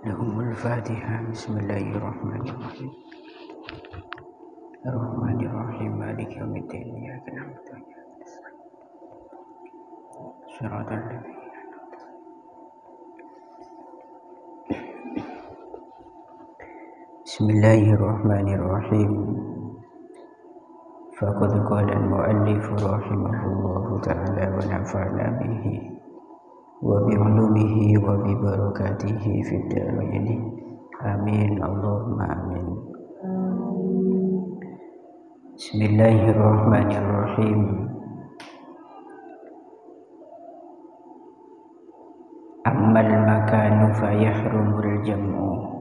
Lahumul Fatiha. Bismillahirrahmanirrahim. Ar-Rahmanirrahim. Maliki yaumiddin. Iyyaka na'budu wa iyyaka nasta'in. Shiratal ladzina an'amta 'alaihim. Bismillahirrahmanirrahim. Faqad qala al-mu'allif rahimahullahu ta'ala wa nafa'ana bihi wa bi'ulumihi wa bi barakatihi fid dharain. Amin. Allahumma amin. Bismillahirrahmanirrahim. Ammal makanu fayahrumul jam'u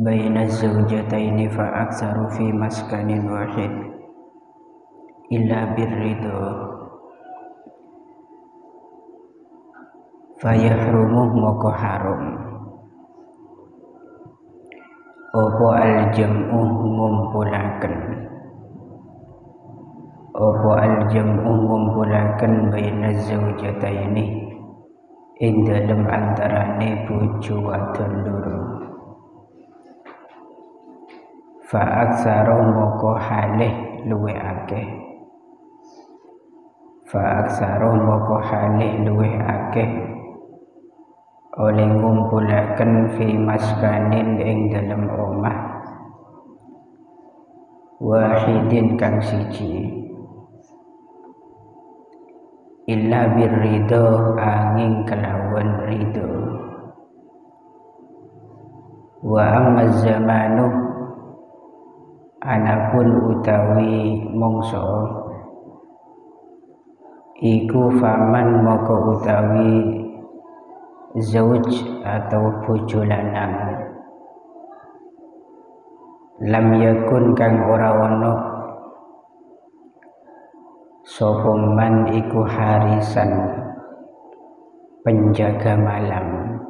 baina zawjataini fa aktsaru fi maskanin wahid illa birridha fayahrumu moko haram opo al-jam'u ngumpulaken baina zawjataini ing dalem antarane bojo wadon loro. Fa aksaro moko halih luwe akeh oleh ngumpulaken fi maskanin ing dalem omah wahidin kang siji illa birridho angin kelawan ridho. Wa amma zamanu anapun utawi mongso iku faman moko utawi zauj atau bojo lanang lam yakun kang ora ono sapa man iku harisan penjaga malam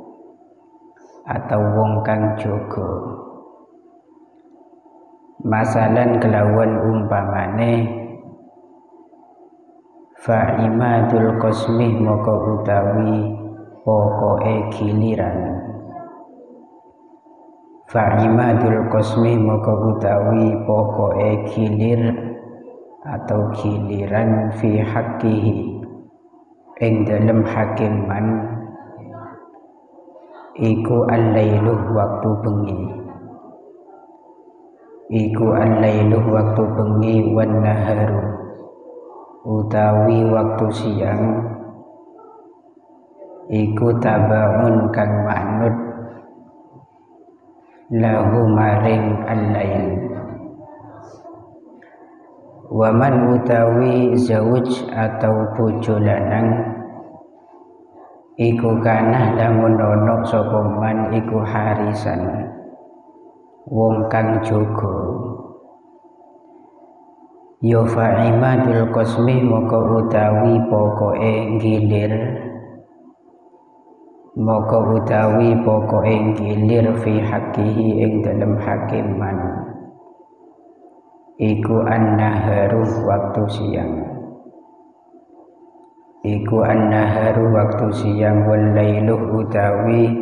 atau wong kang jaga. Masalan kelawan umpamane fa'imadul qasmi moko utawi pokoke giliran. Fa'imadul qasmi moko utawi pokoke gilir atau giliran fi haqqihi ing dalem hakiman iku al-lailuh waktu bengi. Iku al-lailuh waktu bengi wan naharu utawi waktu siang iku tabaun kang manut lahu maring al-lail. Waman utawi zauj atau bojo lanang iku kanah lamun ono sapa man iku harisan wong kang jaga. Ya fa'imadul qasmi moko utawi pokoke gilir fi haqqihi ing dalem hakiman iku an-naharu waktu siang wal lailuh utawi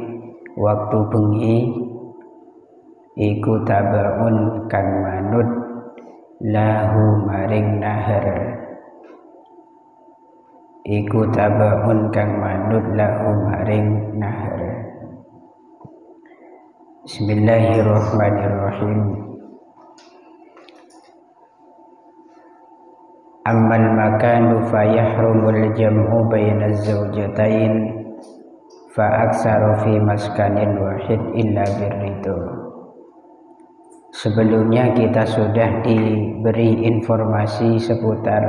waktu bengi iku tabaun kang manut lahu maring nahar. Bismillahirrahmanirrahim. Ammal makanu fayahrumul jam'u baina zawjatain fa aktsaru fi maskanin wahid illa birridho. Sebelumnya kita sudah diberi informasi seputar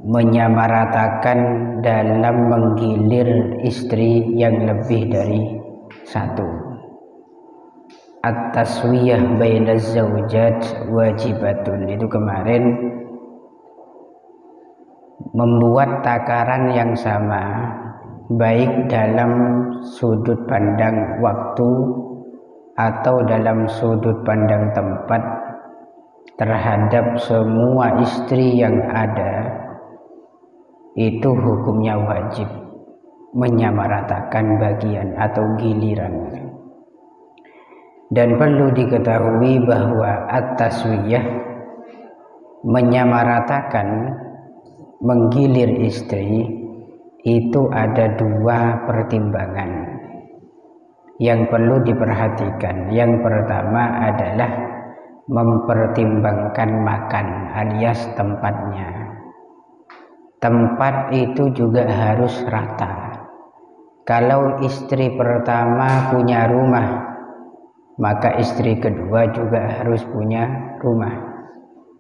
menyamaratakan dalam menggilir istri yang lebih dari satu. At-taswiyah baina zaujat wajibatun. Itu kemarin membuat takaran yang sama baik dalam sudut pandang waktu atau dalam sudut pandang tempat terhadap semua istri yang ada itu hukumnya wajib. menyamaratakan bagian atau giliran. Dan perlu diketahui bahwa at-taswiyah, menyamaratakan, menggilir istri, itu ada dua pertimbangan yang perlu diperhatikan. Yang pertama adalah mempertimbangkan makan alias tempatnya. Tempat itu juga harus rata. Kalau istri pertama punya rumah, maka istri kedua juga harus punya rumah.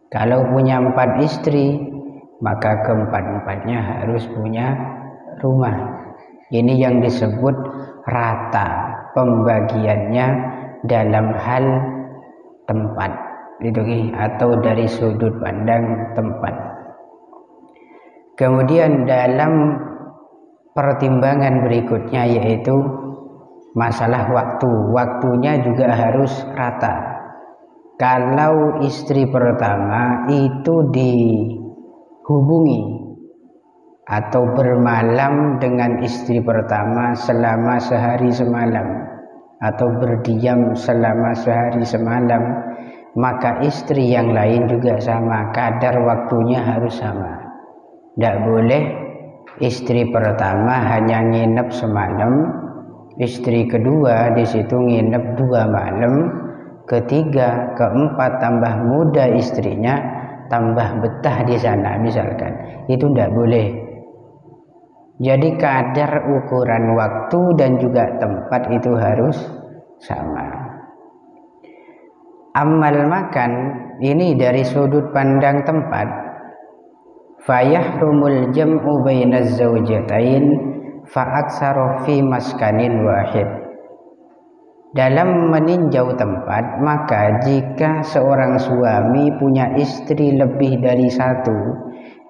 Kalau punya 4 istri, maka keempat-empatnya harus punya rumah. Ini yang disebut rata pembagiannya dalam hal tempat, atau dari sudut pandang tempat. Kemudian dalam pertimbangan berikutnya yaitu masalah waktu. Waktunya juga harus rata. Kalau istri pertama itu dihubungi atau bermalam dengan istri pertama selama sehari semalam, atau berdiam selama sehari semalam, maka istri yang lain juga sama, kadar waktunya harus sama. Tidak boleh istri pertama hanya nginep semalam, istri kedua di situ nginep 2 malam, ketiga, keempat tambah muda istrinya, tambah betah di sana misalkan. Itu tidak boleh. Jadi kadar ukuran waktu dan juga tempat itu harus sama. Amal makan ini dari sudut pandang tempat, fayahrumul jam'u bainaz zawjatain fa'aksaru fi maskanin wahid. Dalam meninjau tempat, maka jika seorang suami punya istri lebih dari 1,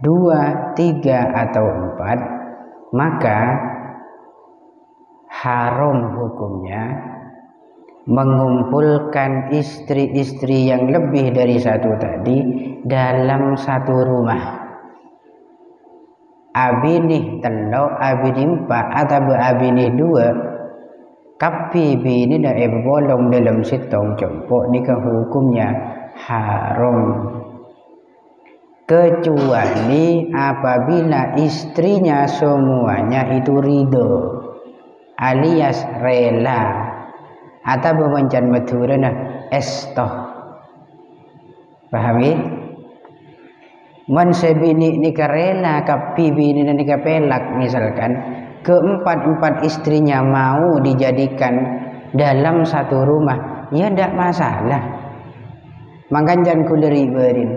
2, 3 atau 4, maka haram hukumnya mengumpulkan istri-istri yang lebih dari 1 tadi dalam satu rumah. Abinih telo, abinih 4 atau abinih 2, kapi bini dah bolong dalam sitong compok, nikah hukumnya haram. Kecuali apabila istrinya semuanya itu ridho alias rela, atau bemancan maturana estoh. Paham ya? Man sebini nikah rela, kapi bini nikah pelak misalkan, keempat istrinya mau dijadikan dalam satu rumah, ya tidak masalah. Makan jangan kuleri berin.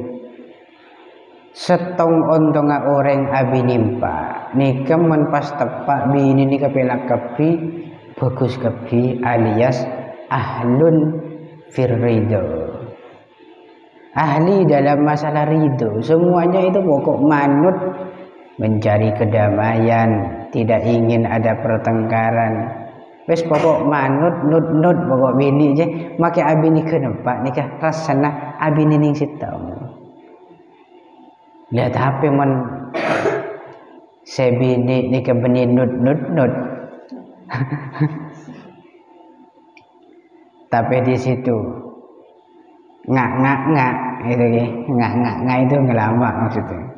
Setong ontonga orang abi nimpa nikah man pas tepak bini nikah pelak kapi bagus kapi alias ahlun firrido, ahli dalam masalah ridho. Semuanya itu pokok manut mencari kedamaian, tidak ingin ada pertengkaran. Wes pokok manut nut pokok bini je make abi nikah nempak nikah rasana abi ning sitong. Lihat HP man sebini nikah beni nut. Tapi di situ ngak itu ya, ngak itu ngelama maksudnya.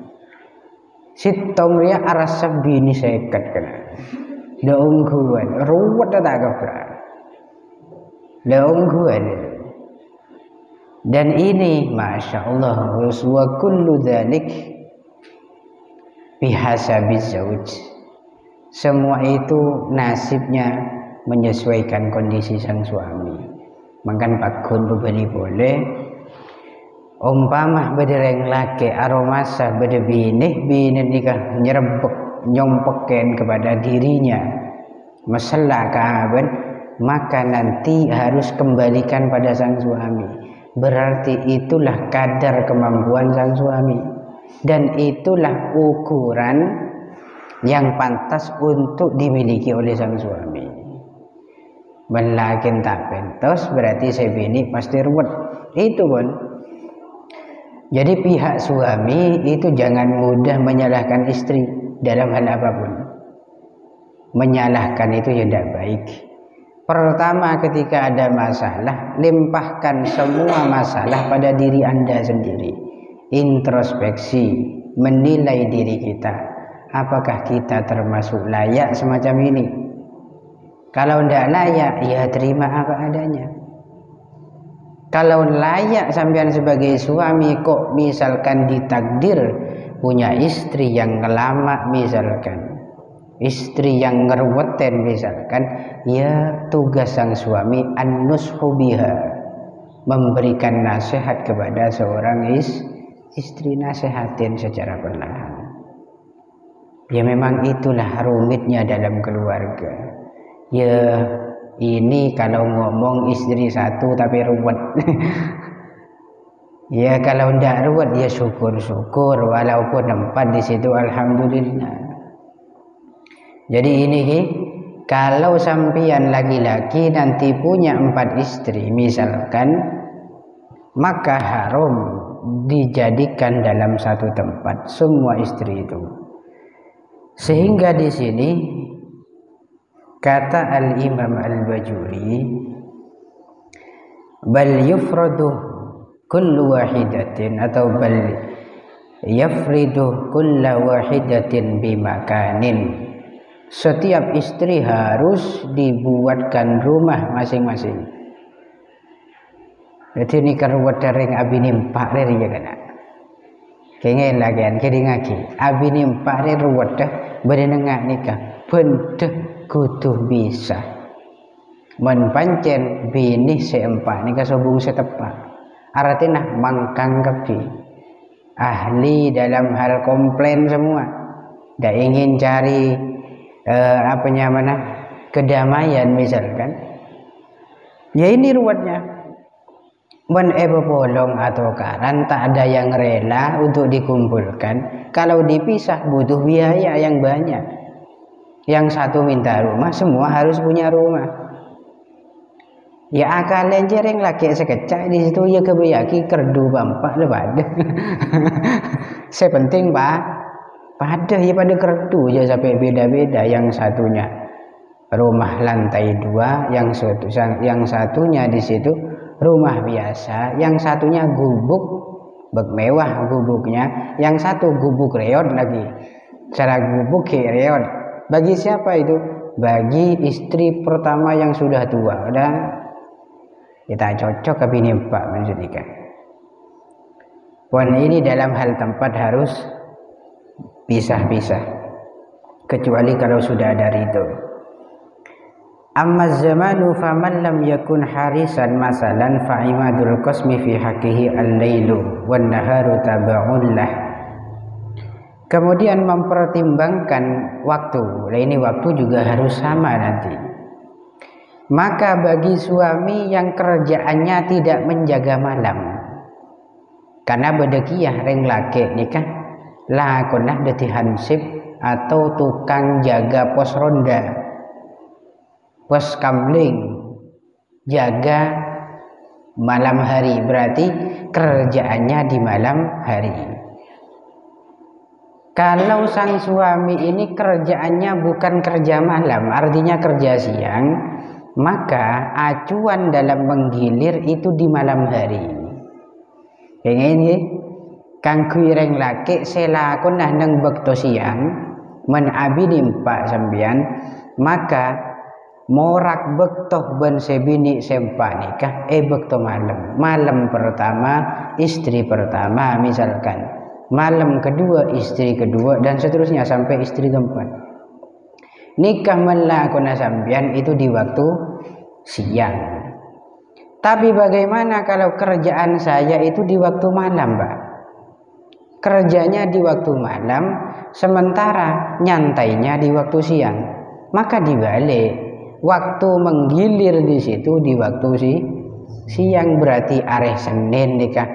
Sitong dia arasa bini seket kena. Daungguan, ruwet tak kabra. Daungguan. Dan ini Masya Allah, wa kullu dzalik bihasabiz zauj. Semua itu nasibnya menyesuaikan kondisi sang suami. Makan pakun bebeni boleh. Umpamah bedereng laki aromasa bede bini nikah nyerebek nyompeken kepada dirinya masalah keaben, maka nanti harus kembalikan pada sang suami. Berarti itulah kadar kemampuan sang suami, dan itulah ukuran yang pantas untuk dimiliki oleh sang suami. Melakin tak pentos berarti sebini pasti ruwet. Itu pun. Jadi pihak suami itu jangan mudah menyalahkan istri dalam hal apapun. menyalahkan itu ya tidak baik. Pertama, ketika ada masalah, limpahkan semua masalah pada diri Anda sendiri. Introspeksi, menilai diri kita. Apakah kita termasuk layak semacam ini? Kalau tidak layak, ya terima apa adanya. Kalau layak sampean sebagai suami, kok misalkan ditakdir punya istri yang lama misalkan, istri yang ngerweten misalkan, ya tugas sang suami an-nushu biha, memberikan nasihat kepada seorang istri, nasihatin secara perlahan. Ya memang itulah rumitnya dalam keluarga. Ya ini kalau ngomong istri satu tapi ruwet. Ya kalau ndak ruwet ya syukur-syukur, walaupun 4 di situ alhamdulillah. Jadi ini kalau sampian laki-laki nanti punya 4 istri misalkan, maka haram dijadikan dalam satu tempat semua istri itu. Sehingga di sini kata Al-Imam Al-Bajuri, bal yufradu kullu wahidatin, atau bal yafridu kulla wahidatin bimakanin. Setiap istri harus dibuatkan rumah masing-masing. Jadi ini karuat daring abini 4 rir ya kan. Kengen lagi kan ngaki. Abini 4 rir ruwet dah berenengak nikah. Benteh kudu bisa. Men pancen bini seempat nikah sobung setepak. Artinya mangkang kepi. Ahli dalam hal komplain semua. Dah ingin cari kedamaian misalkan. Ya ini ruwetnya. Men bolong atau karan tak ada yang rela untuk dikumpulkan. Kalau dipisah butuh biaya yang banyak. Yang satu minta rumah, semua harus punya rumah. Ya akalnya jereng laki sekecak di situ ya kebayaki kerdu bampak lebat. Sepenting pak, pada ya pada kerdu ya sampai beda-beda. Yang satunya rumah lantai 2, yang satunya di situ rumah biasa, yang satunya gubuk mewah gubuknya, yang satu gubuk reot lagi. Cara gubuk reot. Bagi siapa itu? Bagi istri pertama yang sudah tua. Udah kita cocok ke bini Pak menjadikan. Wan ini dalam hal tempat harus pisah-pisah. Kecuali kalau sudah ada ridho. Amma zamanu faman lam yakun harisan masalan fa'imadul qasmi fi haqqihi al-lailu wan naharu taba'un lah. Kemudian mempertimbangkan waktu. Nah ini waktu juga harus sama nanti. Maka bagi suami yang kerjaannya tidak menjaga malam, karena bedekiyah reng laki nikah lakonah deti hansip atau tukang jaga pos ronda, pos kamling, jaga malam hari, berarti kerjaannya di malam hari. Kalau sang suami ini kerjaannya bukan kerja malam, artinya kerja siang, maka acuan dalam menggilir itu di malam hari. Yang ini kang kuireng laki selakon nah nang bekto siang menabi nimpak sambian, maka morak bektoh ben sebini sempak nikah bekto malam pertama istri pertama misalkan, malam kedua istri kedua, dan seterusnya sampai istri keempat. Nikah melakona sambian itu di waktu siang. Tapi bagaimana kalau kerjaan saya itu di waktu malam, Pak? Kerjanya di waktu malam, sementara nyantainya di waktu siang. Maka dibalik, waktu menggilir di situ di waktu siang, berarti areh Senin nikah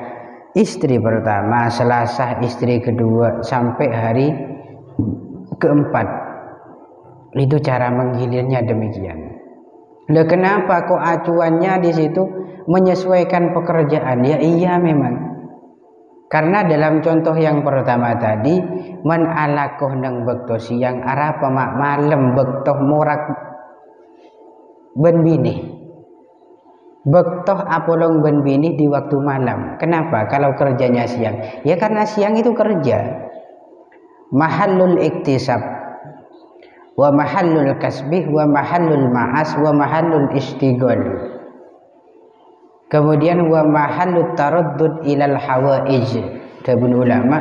istri pertama, Selasa istri kedua, sampai hari keempat. Itu cara menggilirnya demikian. Lah kenapa kok acuannya di situ menyesuaikan pekerjaan? Ya iya memang. Karena dalam contoh yang pertama tadi, man alakoh nang bekto siang arah pemak malam bekto morak ben bini. Bektoh apolong ben bini di waktu malam. Kenapa? Kalau kerjanya siang, ya karena siang itu kerja. Mahallul iktisab wa mahallul kasbih wa mahallul ma'as wa mahallul istighol. Kemudian wa mahallut taraddud ilal hawaij. Dabun ulama,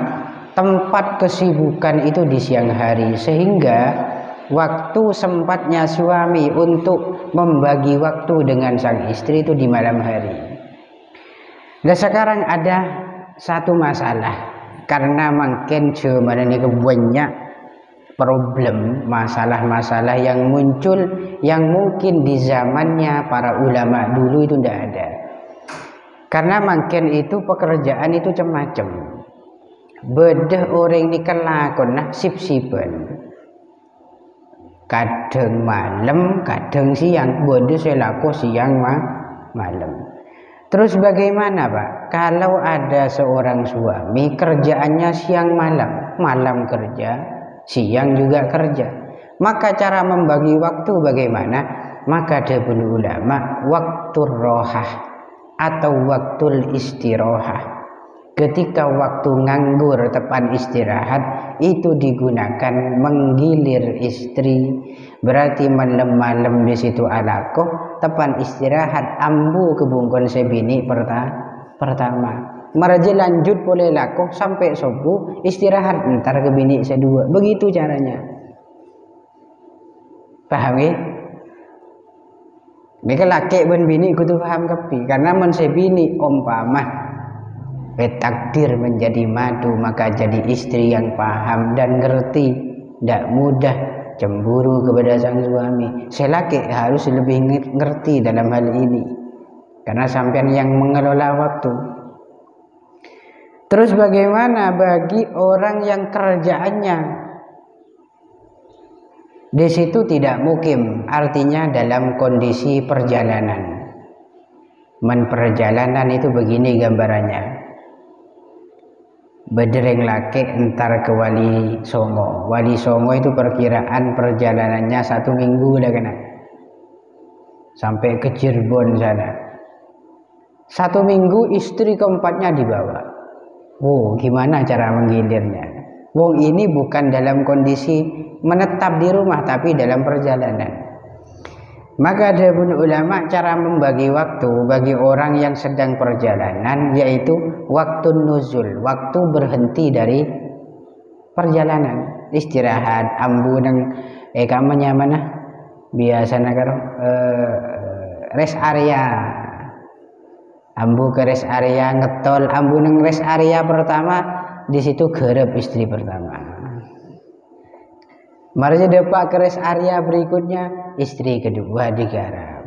tempat kesibukan itu di siang hari, sehingga waktu sempatnya suami untuk membagi waktu dengan sang istri itu di malam hari. Nah sekarang ada satu masalah, karena makin zaman ini banyak problem, masalah-masalah yang muncul yang mungkin di zamannya para ulama dulu itu tidak ada. Karena makin itu pekerjaan itu macam-macam. Bedah orang ini kelakon nah sip-sipan. Kadang malam, kadang siang. Bodoh saya laku siang malam. Terus bagaimana Pak? Kalau ada seorang suami kerjaannya siang malam, malam kerja, siang juga kerja, maka cara membagi waktu bagaimana? Maka ada ulama waktu rohah atau waktu istirahat. Ketika waktu nganggur tepan istirahat itu digunakan menggilir istri, berarti malam-malam di situ alakoh tepan istirahat ambu kebungkon sebini pertama. Maraji lanjut boleh lakoh sampai subuh istirahat entar ke bini sedua. Begitu caranya. Paham ya? Mereka laki ben bini kudu paham kepi, karena men sebini umpama takdir menjadi madu, maka jadi istri yang paham dan ngerti, tidak mudah cemburu kepada sang suami. Laki harus lebih ngerti dalam hal ini, karena sampean yang mengelola waktu. Terus bagaimana bagi orang yang kerjaannya di situ tidak mukim, artinya dalam kondisi perjalanan. Perjalanan itu begini gambarannya. Bedereng laki entar ke Wali Songo. Wali Songo itu perkiraan perjalanannya 1 minggu udah kena. Sampai ke Cirebon sana. 1 minggu istri keempatnya dibawa. Oh, gimana cara menggilirnya? Wong ini bukan dalam kondisi menetap di rumah, tapi dalam perjalanan. Maka ada ulama cara membagi waktu bagi orang yang sedang perjalanan, yaitu waktu nuzul, waktu berhenti dari perjalanan, istirahat, ambu nang kamarnya mana biasanya karo rest area, ambu ke rest area ngetol, ambu nang rest area pertama di situ gerep istri pertama. Mari dapat ke rest area berikutnya istri kedua digarap.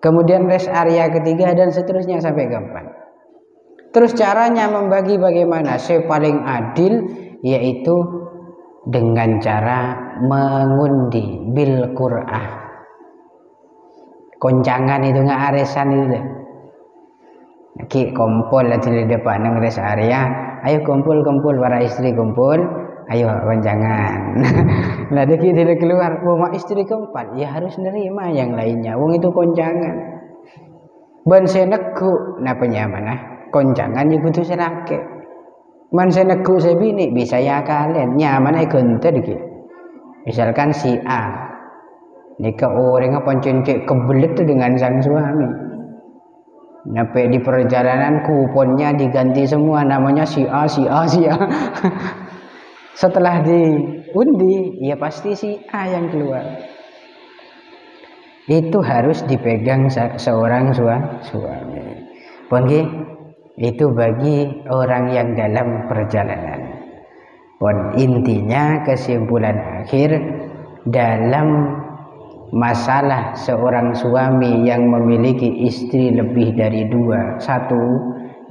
Kemudian rest area ketiga dan seterusnya sampai keempat. Terus caranya membagi bagaimana? Saya paling adil yaitu dengan cara mengundi bil Qur'ah. Koncangan itu nggak aresan itu. Ki kumpul lah di depan nang rest area. Ayo kumpul para istri kumpul. Ayo konjangan. Nah dia keluar, rumah istri keempat, ya harus nerima yang lainnya. Wong itu konjangan. Ben senegu, napa nyamanah? Konjangan iku kudu selake. Man senegu sebini bisa ya kalian nyaman ay genter iki. Misalkan si A, nika orang pancen kebelet dengan sang suami. Nyampe di perjalanan kuponnya diganti semua, namanya si A. Setelah diundi, ya pasti si A yang keluar. Itu harus dipegang seorang suami. Pongki, itu bagi orang yang dalam perjalanan. Pon intinya kesimpulan akhir dalam masalah seorang suami yang memiliki istri lebih dari 2, 1,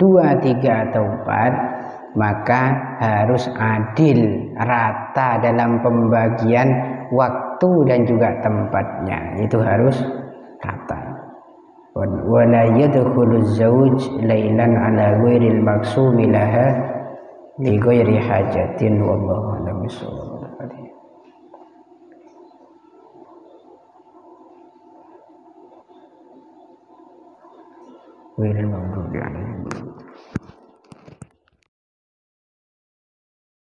2, 3 atau 4. Maka harus adil, rata dalam pembagian waktu dan juga tempatnya. Itu harus rata. wa la yadkhulu az-zawj lailan ala ghairil maksumi laha li ghairi hajatin wallahu a'lam bissawab. Ghairil maghdubi alaihim